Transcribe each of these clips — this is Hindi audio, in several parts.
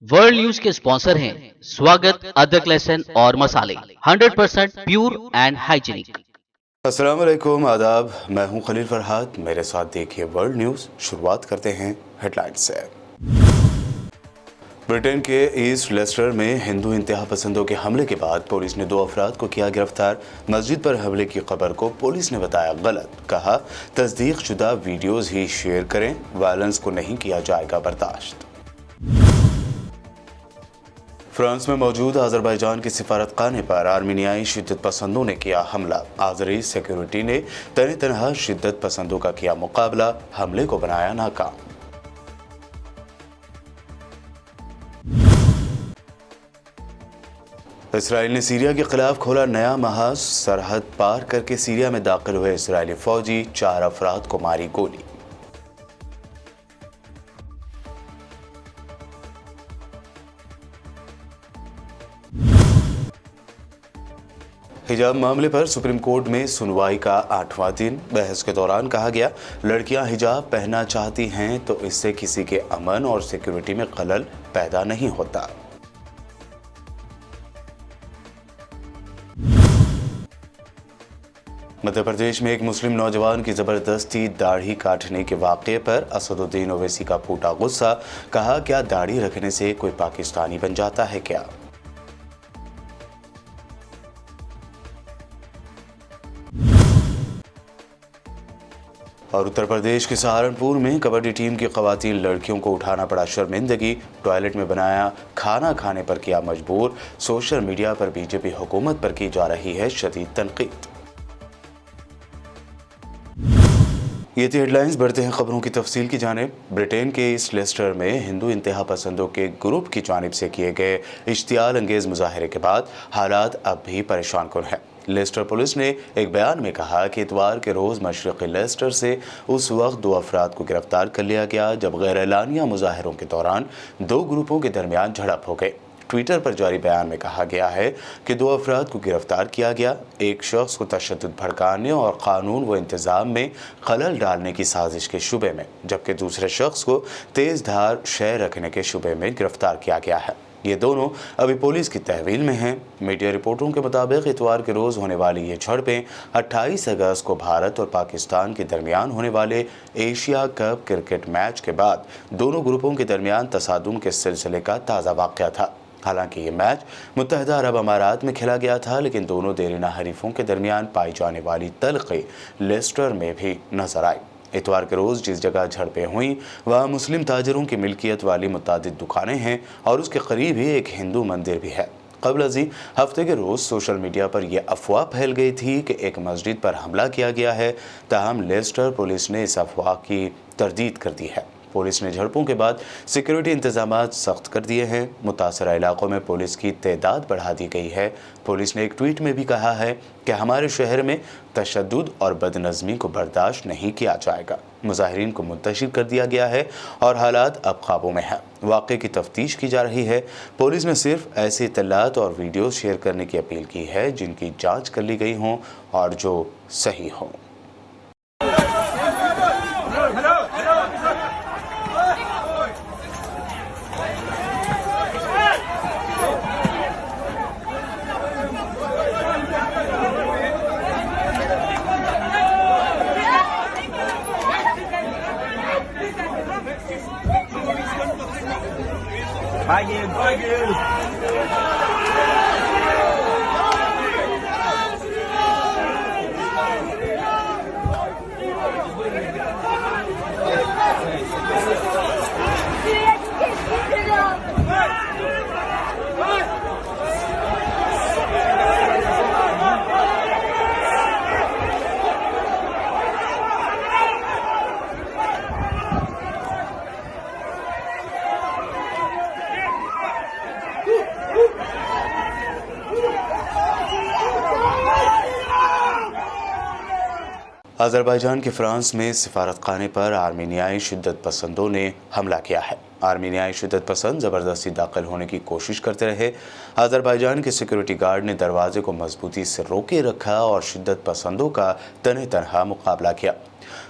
वर्ल्ड न्यूज के स्पॉन्सर हैं स्वागत, अदरक, लहसुन और मसाले 100% प्योर एंड हाइजीनिक। अस्सलाम वालेकुम, आदाब। मैं हूं खलील फरहाद। मेरे साथ देखिए वर्ल्ड न्यूज़। शुरुआत करते हैं हेडलाइंस से। ब्रिटेन के ईस्ट लेस्टर में हिंदू इंतहा पसंदों के हमले के बाद पुलिस ने 2 अफराद को किया गिरफ्तार। मस्जिद पर हमले की खबर को पुलिस ने बताया गलत। कहा, तस्दीक शुदा वीडियोज ही शेयर करें, वायलेंस को नहीं किया जाएगा बर्दाश्त। फ्रांस में मौजूद अजरबैजान के सिफारतखाने पर आर्मीनियाई शिद्दत पसंदों ने किया हमला। आज़री सिक्योरिटी ने तने तनहा शिद्दत पसंदों का किया मुकाबला, हमले को बनाया नाकाम। इसराइल ने सीरिया के खिलाफ खोला नया महाज। सरहद पार करके सीरिया में दाखिल हुए इसराइली फौजी, 4 अफराद को मारी गोली। हिजाब मामले पर सुप्रीम कोर्ट में सुनवाई का 8वां दिन। बहस के दौरान कहा गया, लड़कियां हिजाब पहनना चाहती हैं तो इससे किसी के अमन और सिक्योरिटी में खलल पैदा नहीं होता। मध्य प्रदेश में एक मुस्लिम नौजवान की जबरदस्ती दाढ़ी काटने के वाक़े पर असदुद्दीन ओवैसी का फूटा गुस्सा। कहा, क्या दाढ़ी रखने से कोई पाकिस्तानी बन जाता है क्या? और उत्तर प्रदेश के सहारनपुर में कबड्डी टीम की खवातीन लड़कियों को उठाना पड़ा शर्मिंदगी। टॉयलेट में बनाया खाना खाने पर किया मजबूर। सोशल मीडिया पर बीजेपी हुकूमत पर की जा रही है शदीद तनकीद। ये थी हेडलाइंस। बढ़ते हैं खबरों की तफसील की जानिब। ब्रिटेन के ईस्ट लेस्टर में हिंदू इंतहा पसंदों के ग्रुप की जानिब से किए गए इश्तियाल अंगेज मुजाहरे के बाद हालात अब भी परेशान कुन है। लेस्टर पुलिस ने एक बयान में कहा कि इतवार के रोज़ मशरक़ी लेस्टर से उस वक्त 2 अफराद को गिरफ्तार कर लिया गया जब गैर एलानिया मुजाहरों के दौरान 2 ग्रुपों के दरमियान झड़प हो गई। ट्विटर पर जारी बयान में कहा गया है कि 2 अफराद को गिरफ्तार किया गया। एक शख्स को तशद्दुद भड़काने और कानून व इंतज़ाम में खलल डालने की साजिश के शुबे में, जबकि दूसरे शख्स को तेज़ धार शय रखने के शुबे में गिरफ्तार किया गया है। ये दोनों अभी पुलिस की तहवील में हैं। मीडिया रिपोर्टों के मुताबिक इतवार के रोज़ होने वाली ये झड़पें 28 अगस्त को भारत और पाकिस्तान के दरमियान होने वाले एशिया कप क्रिकेट मैच के बाद दोनों ग्रुपों के दरमियान तसादुम के सिलसिले का ताज़ा वाक़या था। हालांकि ये मैच मुत्तहिदा अरब अमारात में खेला गया था, लेकिन दोनों देरीना हरीफों के दरमियान पाई जाने वाली तल्ख़ी लेस्टर में भी नजर आई। इतवार के रोज़ जिस जगह झड़पें हुई वहाँ मुस्लिम ताजरों की मिल्कियत वाली मुतादिद दुकानें हैं और उसके करीब ही एक हिंदू मंदिर भी है। कबल अजी हफ्ते के रोज़ सोशल मीडिया पर यह अफवाह फैल गई थी कि एक मस्जिद पर हमला किया गया है। ताहम लेस्टर पुलिस ने इस अफवाह की तरदीद कर दी है। पुलिस ने झड़पों के बाद सिक्योरिटी इंतजामात सख्त कर दिए हैं। मुतासरा इलाकों में पुलिस की तादाद बढ़ा दी गई है। पुलिस ने एक ट्वीट में भी कहा है कि हमारे शहर में तशद्दुद और बदनज़मी को बर्दाश्त नहीं किया जाएगा। मुजाहिरीन को मुंतशिर कर दिया गया है और हालात अब काबू में है। वाक़े की तफ्तीश की जा रही है। पुलिस ने सिर्फ ऐसे इत्तलात और वीडियो शेयर करने की अपील की है जिनकी जाँच कर ली गई हों और जो सही हों। अजरबैजान के फ्रांस में सिफारतखाने पर आर्मीनियाई शिद्दत पसंदों ने हमला किया है। आर्मीनियाई शिद्दत पसंद ज़बरदस्ती दाखिल होने की कोशिश करते रहे। अज़रबैजान के सिक्योरिटी गार्ड ने दरवाजे को मजबूती से रोके रखा और शिद्दत पसंदों का तने तनहा मुकाबला किया।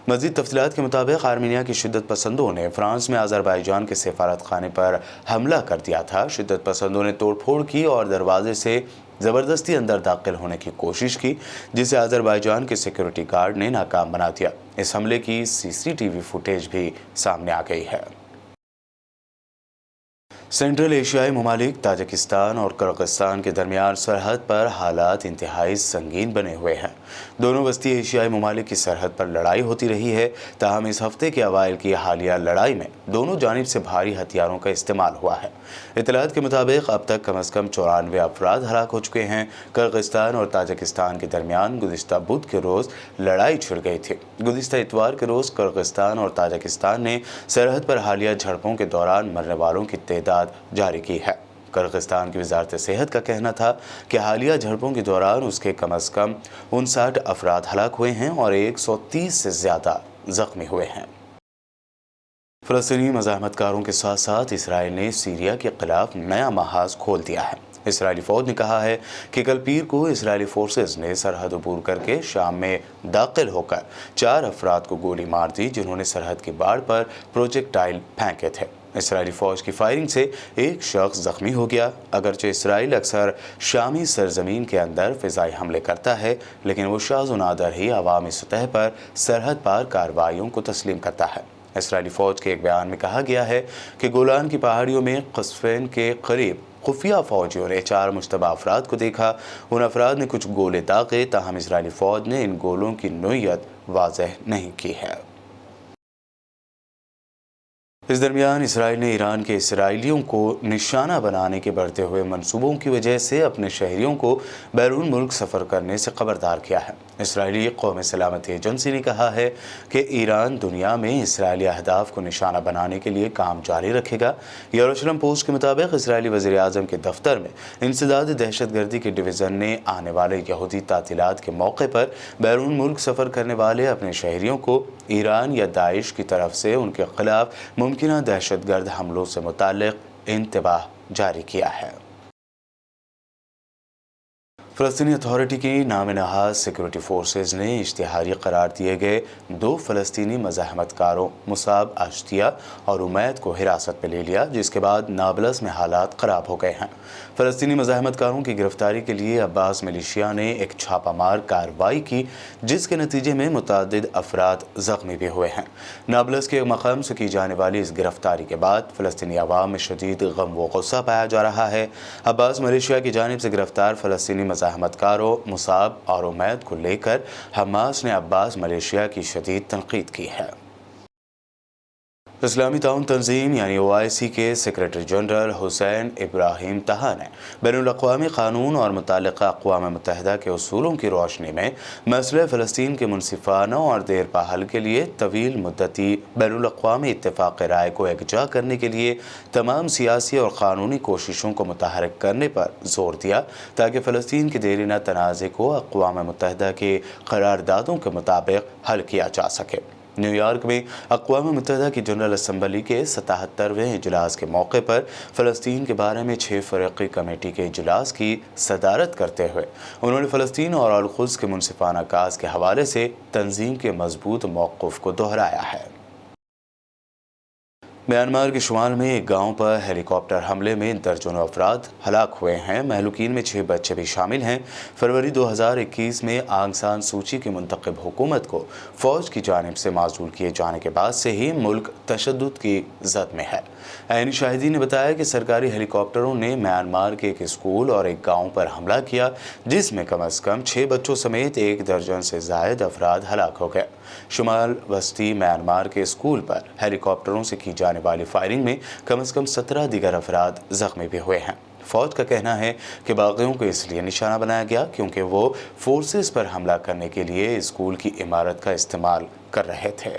मज़ीद तफसीलात के मुताबिक आर्मीनिया की शिद्दत पसंदों ने फ्रांस में अज़रबैजान के सफारत खाने पर हमला कर दिया था। शिद्दत पसंदों ने तोड़फोड़ की और दरवाजे से ज़बरदस्ती अंदर दाखिल होने की कोशिश की, जिसे अज़रबैजान के सिक्योरिटी गार्ड ने नाकाम बना दिया। इस हमले की CCTV फुटेज भी सामने आ गई है। सेंट्रल एशियाई ममालिक ताजिकिस्तान और किर्गिस्तान के दरमियान सरहद पर हालात इंतहाई संगीन बने हुए हैं। दोनों वस्ती एशियाई ममालिक की सरहद पर लड़ाई होती रही है। ताहम इस हफ्ते के अवाइल की हालिया लड़ाई में दोनों जानिब से भारी हथियारों का इस्तेमाल हुआ है। इतलात के मुताबिक अब तक कम अज़ कम 94 अफराद हलाक हो चुके हैं। किर्गिस्तान और ताजिकिस्तान के दरमियान गुज़िश्ता बुध के रोज़ लड़ाई छिड़ गई थी। गुज़िश्ता इतवार के रोज़ किर्गिस्तान और ताजिकिस्तान ने सरहद पर हालिया झड़पों के दौरान मरने वालों की तादाद जारी की है। किर्गिस्तान की वजारत सेहत का कहना था कि हालिया झड़पों के दौरान उसके कम अज़ कम 59 अफराद हलाक हुए हैं और 130 से ज़्यादा ज़ख्मी हुए हैं। फ़लस्तीनी मज़ाहमतकारों के साथ साथ इसराइल ने सीरिया के खिलाफ नया महाज खोल दिया है। इसराइली फ़ौज ने कहा है कि कल पीर को इसराइली फोर्सेस ने सरहद अबूर करके शाम में दाखिल होकर 4 अफराद को गोली मार दी, जिन्होंने सरहद की बाड़ पर प्रोजेक्टाइल फेंके थे। इसराइली फ़ौज की फायरिंग से एक शख्स ज़ख्मी हो गया। अगरचे इसराइल अक्सर शामी सरजमीन के अंदर फ़िज़ाई हमले करता है, लेकिन वो शाज़ व नादर ही अवामी सतह पर सरहद पार कार्रवाइयों को तस्लीम करता है। इसराइली फ़ौज के एक बयान में कहा गया है कि गोलान की पहाड़ियों में क़स्फ़ैन के करीब खुफिया फ़ौजियों ने 4 मुश्तबा अफराद को देखा। उन अफराद ने कुछ गोले दागे, ताहम इसराइली फ़ौज ने इन गोलों की नोयत वाज़ेह नहीं की है। इस दरमियान इसराइल ने ईरान के इसराइलियों को निशाना बनाने के बढ़ते हुए मंसूबों की वजह से अपने शहरियों को बैरून मुल्क सफ़र करने से खबरदार किया है। इसराइली कौमी सलामती एजेंसी ने कहा है कि ईरान दुनिया में इसराइली अहदाफ को निशाना बनाने के लिए काम जारी रखेगा। यरूशलेम पोस्ट के मुताबिक इसराइली वज़ीर आज़म के दफ्तर में इंसदाद दहशतगर्दी के डिवीज़न ने आने वाले यहूदी तातीलात के मौके पर बैरून मुल्क सफ़र करने वाले अपने शहरियों को ईरान या दाइश की तरफ से उनके खिलाफ मुमकिन दहशतगर्द हमलों से मुताल्लिक़ इंतबाह जारी किया है। फ़लस्तीनी अथॉरिटी की नाम नहाज सिक्योरिटी फोर्सेस ने इश्तिहारी करार दिए गए 2 फ़लस्तीनी मज़ाहमतकारों मुसाब अश्तिया और उमैद को हिरासत में ले लिया, जिसके बाद नाबलस में हालात ख़राब हो गए हैं। फ़लस्तीनी मज़ाहमतकारों की गिरफ्तारी के लिए अब्बास मिलिशिया ने एक छापामार कार्रवाई की, जिसके नतीजे में मुतअद्दिद अफराद ज़ख्मी भी हुए हैं। नाबलस के मकाम से की जाने वाली इस गिरफ्तारी के बाद फ़लस्तीनी अवाम में शदीद गम व गुस्सा पाया जा रहा है। अब्बास मिलिशिया की जानिब से गिरफ्तार फ़लस्तीनी मज़ाहमतकारों मुसाब और उमैद को लेकर हमास ने अब्बास मलेशिया की शदीद तनकीद की है। इस्लामी ताउन तंजीम यानी OIC के सेक्रेटरी जनरल हुसैन इब्राहिम तहा ने बैनुल-अक़वामी क़ानून और मुताल्लिक़ा अक़वाम मुत्तहिदा के उसूलों की रोशनी में मसले फ़लस्तीन के मुनसिफ़ाना और देरपा हल के लिए तवील मुद्दती बैनुल-अक़वामी इत्तेफ़ाक़ राय को एकजा करने के लिए तमाम सियासी और क़ानूनी कोशिशों को मुतहर्रिक करने पर जोर दिया, ताकि फ़लस्तीन के देरीना तनाज़े को अक़वाम मुत्तहिदा के क़रारदादों के मुताबिक हल किया जा सके। न्यूयॉर्क में अक़वाम मुत्तहिदा की जनरल असम्बली के 77वें इजलास के मौके पर फ़लस्तीन के बारे में 6 फ़रक़ी कमेटी के इजलास की सदारत करते हुए उन्होंने फ़लस्तीन और अल-क़ुद्स के मुनसिफ़ाना काज़ के हवाले से तंजीम के मजबूत मौक़िफ़ को दोहराया है। म्यांमार के शुमाल में एक गांव पर हेलीकॉप्टर हमले में दर्जनों अफराद हलाक हुए हैं। महलूकीन में 6 बच्चे भी शामिल हैं। फरवरी 2021 में आंग सान सूची की मुंतखब हुकूमत को फ़ौज की जानिब से माज़ूल किए जाने के बाद से ही मुल्क तशद्दुद की ज़द में है। ऐनी शाहिदीन ने बताया कि सरकारी हेलीकॉप्टरों ने म्यांमार के एक स्कूल और एक गाँव पर हमला किया, जिसमें कम अज़ कम 6 बच्चों समेत 1 दर्जन से ज़ायद अफराद हलाक हो गए। शुमाल वस्ती म्यांमार के स्कूल पर हेलीकॉप्टरों से की जाने वाली फायरिंग में कम से कम 17 दीगर अफराद ज़ख्मी भी हुए हैं। फ़ौज का कहना है कि बागियों को इसलिए निशाना बनाया गया क्योंकि वो फोर्सेस पर हमला करने के लिए स्कूल की इमारत का इस्तेमाल कर रहे थे।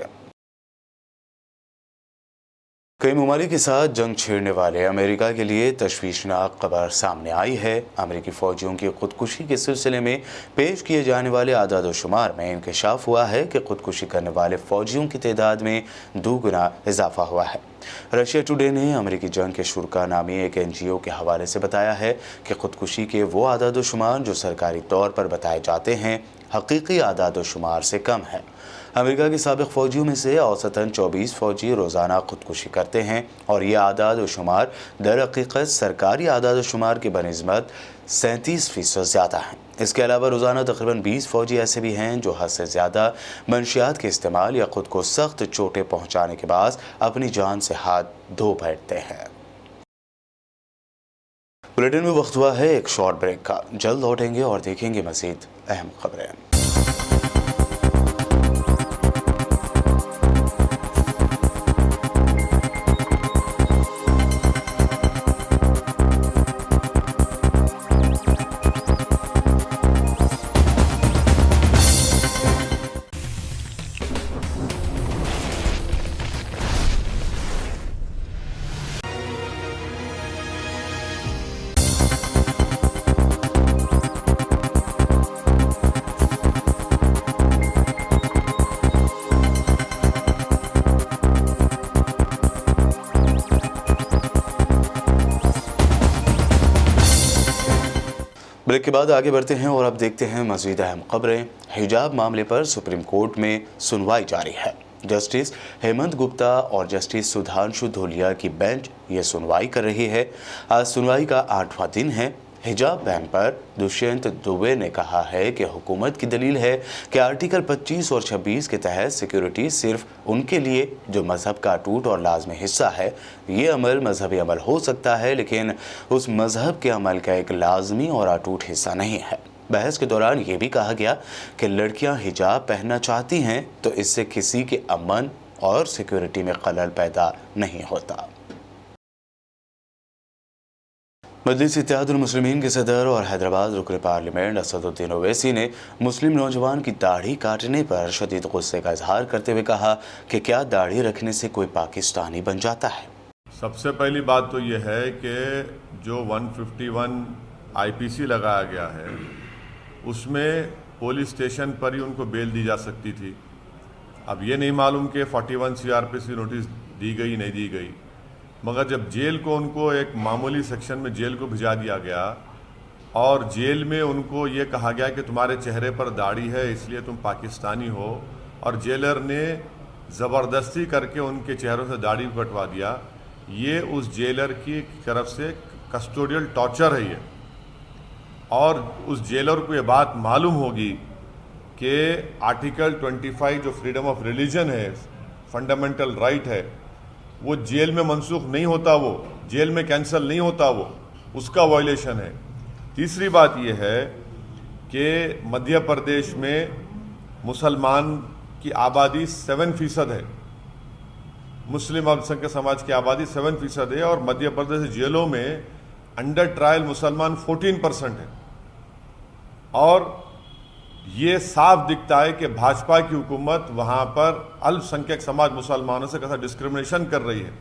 कई ममालिक के साथ जंग छेड़ने वाले अमेरिका के लिए तशवीशनाक खबर सामने आई है। अमेरिकी फौजियों की खुदकुशी के सिलसिले में पेश किए जाने वाले आदाद शुमार में इंकशाफ हुआ है कि खुदकुशी करने वाले फौजियों की तादाद में 2 गुना इजाफा हुआ है। रशिया टुडे ने अमेरिकी जंग के शुरा नामी एक NGO के हवाले से बताया है कि खुदकुशी के वो आदाद शुमार जो सरकारी तौर पर बताए जाते हैं हकीकी आदाद शुमार से कम है। अमेरिका के साबिक फ़ौजियों में से औसतन 24 फ़ौजी रोज़ाना खुदकुशी करते हैं और ये आदाद शुमार दर हकीकत सरकारी आदाद शुमार के बनिस्बत 37% ज़्यादा हैं। इसके अलावा रोज़ाना तकरीबन 20 फ़ौजी ऐसे भी हैं जो हद से ज़्यादा मंशियात के इस्तेमाल या ख़ुद को सख्त चोटें पहुँचाने के बाद अपनी जान से हाथ धो बैठते हैं। बुलेटिन में वक्त हुआ है एक शॉर्ट ब्रेक का। जल्द लौटेंगे और देखेंगे मज़ीद अहम खबरें। ब्रेक के बाद आगे बढ़ते हैं और अब देखते हैं मज़ीद अहम खबरें। हिजाब मामले पर सुप्रीम कोर्ट में सुनवाई जारी है। जस्टिस हेमंत गुप्ता और जस्टिस सुधांशु धूलिया की बेंच ये सुनवाई कर रही है। आज सुनवाई का 8वां दिन है। हिजाब बैन पर दुष्यंत दुबे ने कहा है कि हुकूमत की दलील है कि आर्टिकल 25 और 26 के तहत सिक्योरिटी सिर्फ उनके लिए जो मजहब का अटूट और लाजमी हिस्सा है। ये अमल मजहबी अमल हो सकता है लेकिन उस मजहब के अमल का एक लाजमी और अटूट हिस्सा नहीं है। बहस के दौरान ये भी कहा गया कि लड़कियां हिजाब पहनना चाहती हैं तो इससे किसी के अमन और सिक्योरिटी में खलल पैदा नहीं होता। मजलिस इत्तेहादुल मुस्लिमीन के सदर और हैदराबाद रुकन पार्लियामेंट असदुद्दीन ओवैसी ने मुस्लिम नौजवान की दाढ़ी काटने पर शदीद गुस्से का इजहार करते हुए कहा कि क्या दाढ़ी रखने से कोई पाकिस्तानी बन जाता है। सबसे पहली बात तो ये है कि जो 151 IPC लगाया गया है उसमें पुलिस स्टेशन पर ही उनको बेल दी जा सकती थी। अब ये नहीं मालूम कि 41 CRPC नोटिस दी गई नहीं दी गई, मगर जब जेल को उनको एक मामूली सेक्शन में जेल को भिजा दिया गया और जेल में उनको ये कहा गया कि तुम्हारे चेहरे पर दाढ़ी है इसलिए तुम पाकिस्तानी हो, और जेलर ने ज़बरदस्ती करके उनके चेहरों से दाढ़ी कटवा दिया, ये उस जेलर की तरफ से कस्टोडियल टॉर्चर है ये। और उस जेलर को ये बात मालूम होगी कि आर्टिकल 25 जो फ्रीडम ऑफ रिलीजन है, फंडामेंटल राइट है, वो जेल में मनसूख नहीं होता, वो जेल में कैंसिल नहीं होता, वो उसका वायलेशन है। तीसरी बात यह है कि मध्य प्रदेश में मुसलमान की आबादी 7% है, मुस्लिम अल्पसंख्यक समाज की आबादी 7% है, और मध्य प्रदेश जेलों में अंडर ट्रायल मुसलमान 14% है। और ये साफ दिखता है कि भाजपा की हुकूमत वहाँ पर अल्पसंख्यक समाज मुसलमानों से कैसा डिस्क्रिमिनेशन कर रही है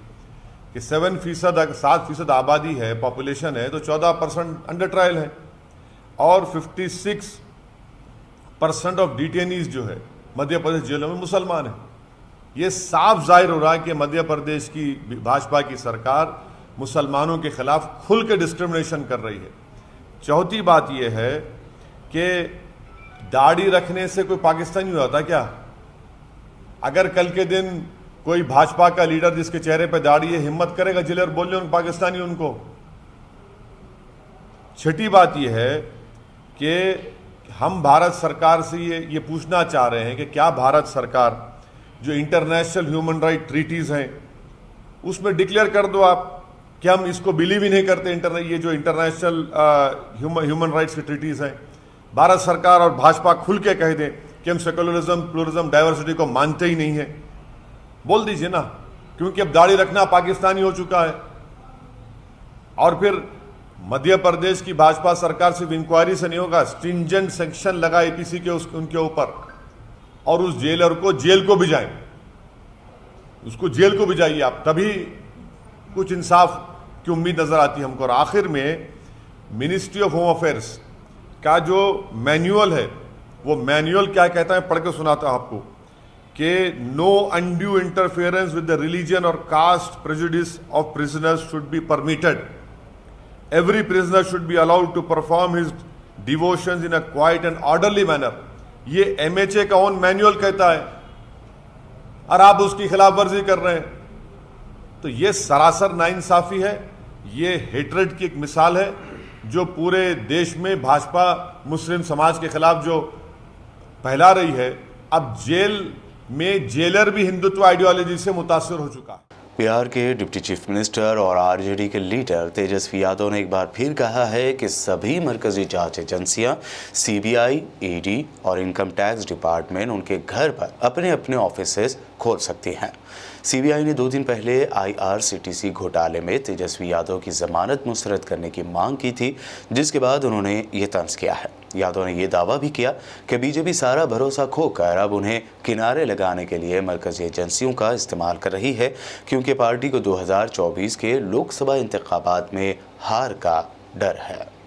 कि 7% आबादी है, पॉपुलेशन है, तो 14% अंडर ट्रायल है, और 56% ऑफ डिटेनीज जो है मध्य प्रदेश जेलों में मुसलमान है। ये साफ जाहिर हो रहा है कि मध्य प्रदेश की भाजपा की सरकार मुसलमानों के खिलाफ खुल के डिस्क्रिमिनेशन कर रही है। चौथी बात यह है कि दाढ़ी रखने से कोई पाकिस्तानी हो जाता क्या? अगर कल के दिन कोई भाजपा का लीडर जिसके चेहरे पर दाढ़ी है हिम्मत करेगा जेलर बोलने उन पाकिस्तानी उनको? छठी बात यह है कि हम भारत सरकार से ये पूछना चाह रहे हैं कि क्या भारत सरकार जो इंटरनेशनल ह्यूमन राइट ट्रीटीज हैं उसमें डिक्लेयर कर दो आप कि हम इसको बिलीव ही नहीं करते। ये जो इंटरनेशनल ह्यूमन राइट्स की ट्रीटीज हैं, भारत सरकार और भाजपा खुल के कह दें कि हम सेकुलरिज्म, प्लुरलिज्म, डाइवर्सिटी को मानते ही नहीं है। बोल दीजिए ना, क्योंकि अब दाढ़ी रखना पाकिस्तानी हो चुका है। और फिर मध्य प्रदेश की भाजपा सरकार सिर्फ इंक्वायरी से नहीं होगा, स्ट्रिंजेंट सेक्शन लगा APC के उनके ऊपर, और उस जेलर को जेल को भिजाएं, उसको जेल को भिजाइए आप, तभी कुछ इंसाफ की उम्मीद नज़र आती है हमको। और आखिर में मिनिस्ट्री ऑफ होम अफेयर्स का जो मैनुअल है, वो मैनुअल क्या कहता है, पढ़ के सुनाता हूं आपको, कि no undue interference with the religion और caste prejudice of prisoners should be permitted. Every prisoner should be allowed to perform his devotions in a quiet and orderly manner. ये MHA का ओन मैनुअल कहता है और आप उसकी खिलाफ वर्जी कर रहे हैं। तो ये सरासर नाइंसाफी है, ये हेट्रेड की एक मिसाल है जो पूरे देश में भाजपा मुस्लिम समाज के खिलाफ जो फैला रही है। अब जेल में जेलर भी हिंदुत्व आइडियोलॉजी से मुतासिर हो चुका है। बिहार के डिप्टी चीफ मिनिस्टर और आरजेडी के लीडर तेजस्वी यादव ने एक बार फिर कहा है कि सभी मरकजी जांच एजेंसियां CBI, ED और इनकम टैक्स डिपार्टमेंट उनके घर पर अपने अपने ऑफिसेज खोल सकती हैं। CBI ने 2 दिन पहले IRCTC घोटाले में तेजस्वी यादव की जमानत मुस्तरद करने की मांग की थी, जिसके बाद उन्होंने ये तंज किया है। यादव ने यह दावा भी किया कि बीजेपी सारा भरोसा खोकर अब उन्हें किनारे लगाने के लिए मरकजी एजेंसियों का इस्तेमाल कर रही है, क्योंकि पार्टी को 2024 के लोकसभा इंतखाबात में हार का डर है।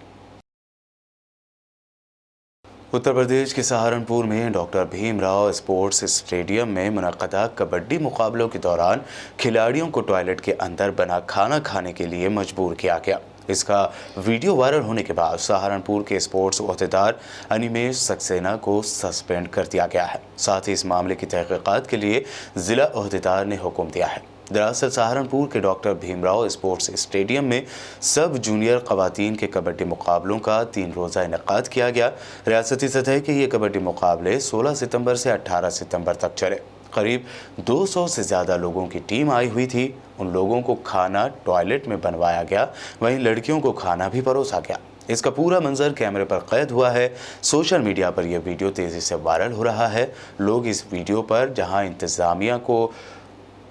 उत्तर प्रदेश के सहारनपुर में डॉक्टर भीमराव स्पोर्ट्स स्टेडियम में मुनक्कदा कबड्डी मुकाबलों के दौरान खिलाड़ियों को टॉयलेट के अंदर बना खाना खाने के लिए मजबूर किया गया। इसका वीडियो वायरल होने के बाद सहारनपुर के स्पोर्ट्स ओहदेदार अनिमेश सक्सेना को सस्पेंड कर दिया गया है। साथ ही इस मामले की तहकीकात के लिए जिला ओहदेदार ने हुक्म दिया है। दरअसल सहारनपुर के डॉक्टर भीमराव स्पोर्ट्स स्टेडियम में सब जूनियर ख़वातीन के कबड्डी मुकाबलों का 3 रोज़ा इनेकाद किया गया। रियासती सतह के ये कबड्डी मुकाबले 16 सितंबर से 18 सितंबर तक चले। करीब 200 से ज़्यादा लोगों की टीम आई हुई थी। उन लोगों को खाना टॉयलेट में बनवाया गया, वहीं लड़कियों को खाना भी परोसा गया। इसका पूरा मंजर कैमरे पर कैद हुआ है। सोशल मीडिया पर यह वीडियो तेज़ी से वायरल हो रहा है। लोग इस वीडियो पर जहां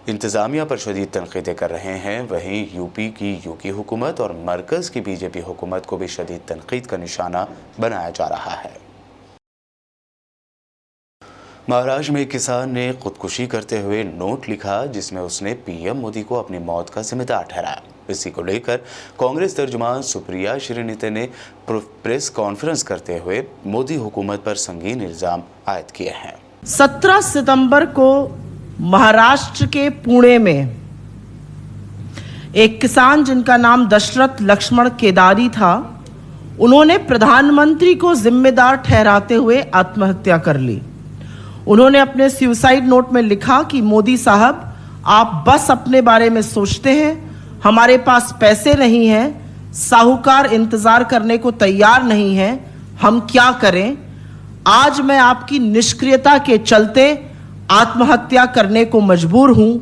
इंतज़ामिया पर शदीद तनक़ीदें कर रहे हैं, वहीं यूपी की हुकूमत और मरकज़ की बीजेपी हुकूमत को भी शदीद तनक़ीद का निशाना बनाया जा रहा है। महाराष्ट्र में एक किसान ने खुदकुशी करते हुए नोट लिखा, जिसमें उसने PM मोदी को अपनी मौत का जिम्मेदार ठहराया। इसी को लेकर कांग्रेस तर्जुमान सुप्रिया श्रीनिते ने प्रेस कॉन्फ्रेंस करते हुए मोदी हुकूमत पर संगीन इल्ज़ाम आयद किए हैं। 17 सितंबर को महाराष्ट्र के पुणे में एक किसान जिनका नाम दशरथ लक्ष्मण केदारी था, उन्होंने प्रधानमंत्री को जिम्मेदार ठहराते हुए आत्महत्या कर ली। उन्होंने अपने सुसाइड नोट में लिखा कि मोदी साहब, आप बस अपने बारे में सोचते हैं, हमारे पास पैसे नहीं हैं, साहूकार इंतजार करने को तैयार नहीं है, हम क्या करें? आज मैं आपकी निष्क्रियता के चलते आत्महत्या करने को मजबूर हूं।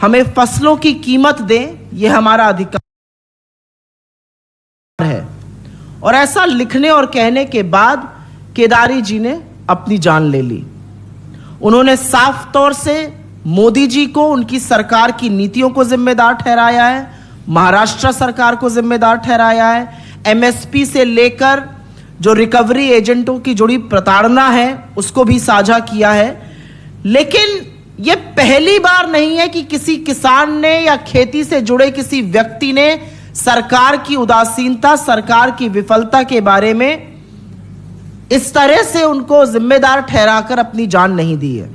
हमें फसलों की कीमत दें, यह हमारा अधिकार है। और ऐसा लिखने और कहने के बाद केदारी जी ने अपनी जान ले ली। उन्होंने साफ तौर से मोदी जी को, उनकी सरकार की नीतियों को जिम्मेदार ठहराया है, महाराष्ट्र सरकार को जिम्मेदार ठहराया है, MSP से लेकर जो रिकवरी एजेंटों की जुड़ी प्रताड़ना है उसको भी साझा किया है। लेकिन यह पहली बार नहीं है कि किसी किसान ने या खेती से जुड़े किसी व्यक्ति ने सरकार की उदासीनता, सरकार की विफलता के बारे में इस तरह से उनको जिम्मेदार ठहराकर अपनी जान नहीं दी है।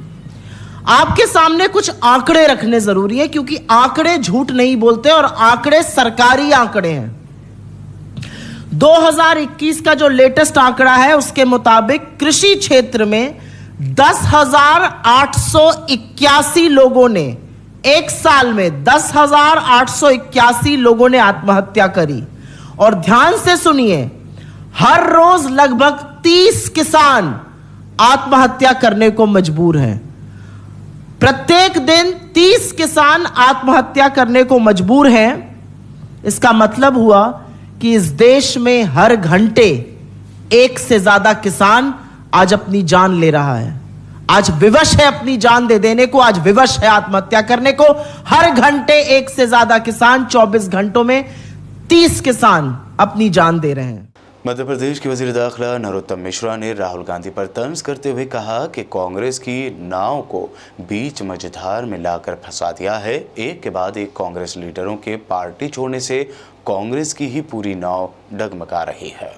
आपके सामने कुछ आंकड़े रखने जरूरी है, क्योंकि आंकड़े झूठ नहीं बोलते और आंकड़े सरकारी आंकड़े हैं। 2021 का जो लेटेस्ट आंकड़ा है उसके मुताबिक कृषि क्षेत्र में 10,881 लोगों ने, एक साल में 10,881 लोगों ने आत्महत्या करी। और ध्यान से सुनिए, हर रोज लगभग 30 किसान आत्महत्या करने को मजबूर हैं। प्रत्येक दिन 30 किसान आत्महत्या करने को मजबूर हैं। इसका मतलब हुआ कि इस देश में हर घंटे 1 से ज्यादा किसान आज अपनी जान ले रहा है, आज विवश है अपनी जान दे देने को, आज विवश है आत्महत्या करने को। हर घंटे 1 से ज्यादा किसान, 24 घंटों में 30 किसान अपनी जान दे रहे हैं। मध्य प्रदेश के वजीर दाखिला नरोत्तम मिश्रा ने राहुल गांधी पर तंज करते हुए कहा कि कांग्रेस की नाव को बीच मझधार में लाकर फंसा दिया है। एक के बाद एक कांग्रेस लीडरों के पार्टी छोड़ने से कांग्रेस की ही पूरी नाव डगमगा रही है।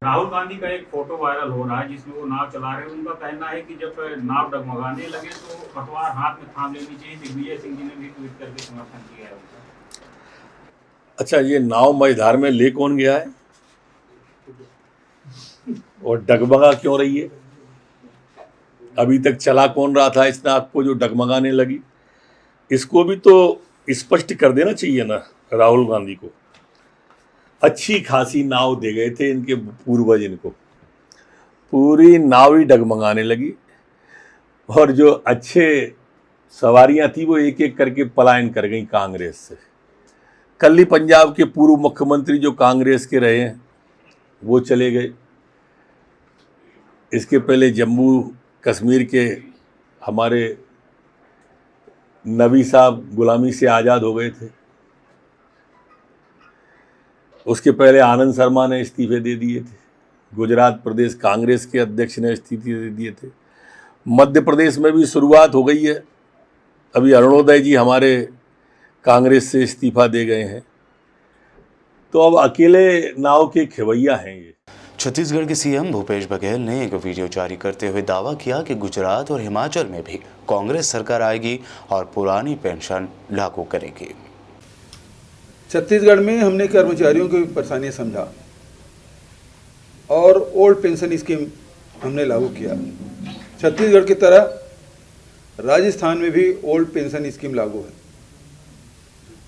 राहुल गांधी का एक फोटो वायरल हो रहा है जिसमें वो नाव चला रहे हैं। उनका कहना है कि जब नाव डगमगाने लगे तो पतवार हाथ में थाम लेनी चाहिए। दिग्विजय सिंह जी ने भी ट्वीट करके समर्थन किया है उसका। अच्छा, ये नाव मझधार में ले कौन गया है और डगमगा क्यों रही है? अभी तक चला कौन रहा था इस नाव को जो डगमगाने लगी? इसको भी तो स्पष्ट कर देना चाहिए ना राहुल गांधी को। अच्छी खासी नाव दे गए थे इनके पूर्वज, इनको पूरी नाव ही डगमगाने लगी और जो अच्छे सवारियां थी वो एक एक करके पलायन कर गई कांग्रेस से। कल ही पंजाब के पूर्व मुख्यमंत्री जो कांग्रेस के रहे हैं वो चले गए। इसके पहले जम्मू कश्मीर के हमारे नबी साहब गुलामी से आज़ाद हो गए थे। उसके पहले आनंद शर्मा ने इस्तीफे दे दिए थे। गुजरात प्रदेश कांग्रेस के अध्यक्ष ने इस्तीफे दे दिए थे। मध्य प्रदेश में भी शुरुआत हो गई है। अभी अरुणोदय जी हमारे कांग्रेस से इस्तीफा दे गए हैं। तो अब अकेले नाव के खेवैया हैं ये। छत्तीसगढ़ के सीएम भूपेश बघेल ने एक वीडियो जारी करते हुए दावा किया कि गुजरात और हिमाचल में भी कांग्रेस सरकार आएगी और पुरानी पेंशन लागू करेगी। छत्तीसगढ़ में हमने कर्मचारियों की परेशानियां समझा और ओल्ड पेंशन स्कीम हमने लागू किया। छत्तीसगढ़ की तरह राजस्थान में भी ओल्ड पेंशन स्कीम लागू है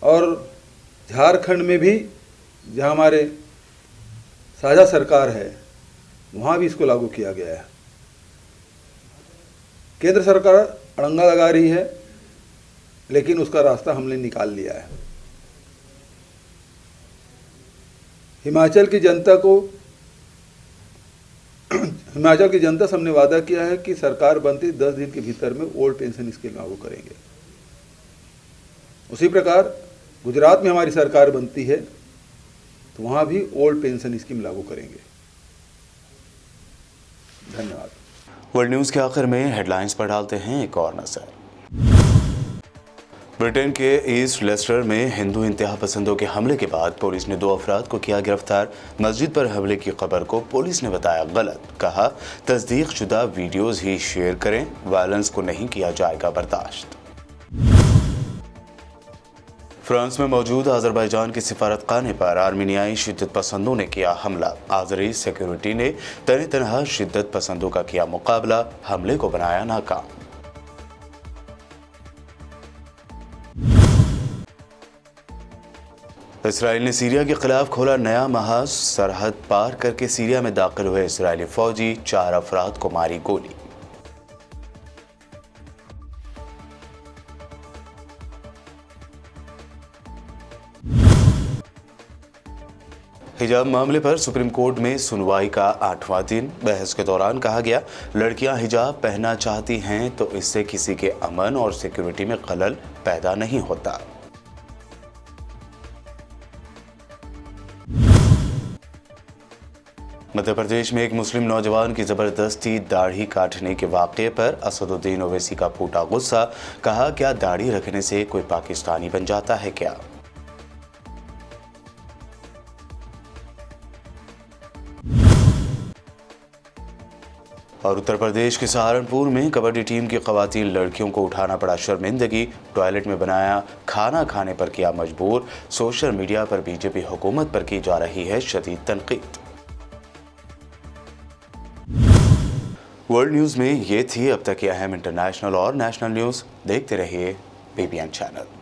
और झारखंड में भी जहां हमारे साझा सरकार है वहां भी इसको लागू किया गया है। केंद्र सरकार अड़ंगा लगा रही है लेकिन उसका रास्ता हमने निकाल लिया है। हिमाचल की जनता से हमने वादा किया है कि सरकार बनते 10 दिन के भीतर में ओल्ड पेंशन स्कीम लागू करेंगे। उसी प्रकार गुजरात में हमारी सरकार बनती है तो वहां भी ओल्ड पेंशन स्कीम लागू करेंगे। धन्यवाद। वर्ल्ड न्यूज़ के आखिर में हेडलाइंस पर डालते हैं एक और नजर। ब्रिटेन के ईस्ट लेस्टर में हिंदू इंतहा पसंदों के हमले के बाद पुलिस ने 2 अफराद को किया गिरफ्तार। मस्जिद पर हमले की खबर को पुलिस ने बताया गलत। कहा तस्दीक शुदा वीडियोज ही शेयर करें, वायलेंस को नहीं किया जाएगा बर्दाश्त। फ्रांस में मौजूद अजरबैजान के सिफारतखाने पर आर्मीनियाई शिद्दत पसंदों ने किया हमला। आज़री सिक्योरिटी ने तने तनहा शिद्दत पसंदों का किया मुकाबला, हमले को बनाया नाकाम। इसराइल ने सीरिया के खिलाफ खोला नया महाज। सरहद पार करके सीरिया में दाखिल हुए इसराइली फौजी, 4 अफराद को मारी गोली। हिजाब मामले पर सुप्रीम कोर्ट में सुनवाई का 8वां दिन। बहस के दौरान कहा गया लड़कियां हिजाब पहनना चाहती हैं तो इससे किसी के अमन और सिक्योरिटी में खलल पैदा नहीं होता। मध्य प्रदेश में एक मुस्लिम नौजवान की जबरदस्ती दाढ़ी काटने के वाक़े पर असदुद्दीन ओवैसी का फूटा गुस्सा। कहा क्या दाढ़ी रखने से कोई पाकिस्तानी बन जाता है क्या? और उत्तर प्रदेश के सहारनपुर में कबड्डी टीम की खवातीन लड़कियों को उठाना पड़ा शर्मिंदगी। टॉयलेट में बनाया खाना खाने पर किया मजबूर। सोशल मीडिया पर बीजेपी हुकूमत पर की जा रही है शदीद तनकीद। वर्ल्ड न्यूज़ में ये थी अब तक की अहम इंटरनेशनल और नेशनल न्यूज़। देखते रहिए BBN चैनल।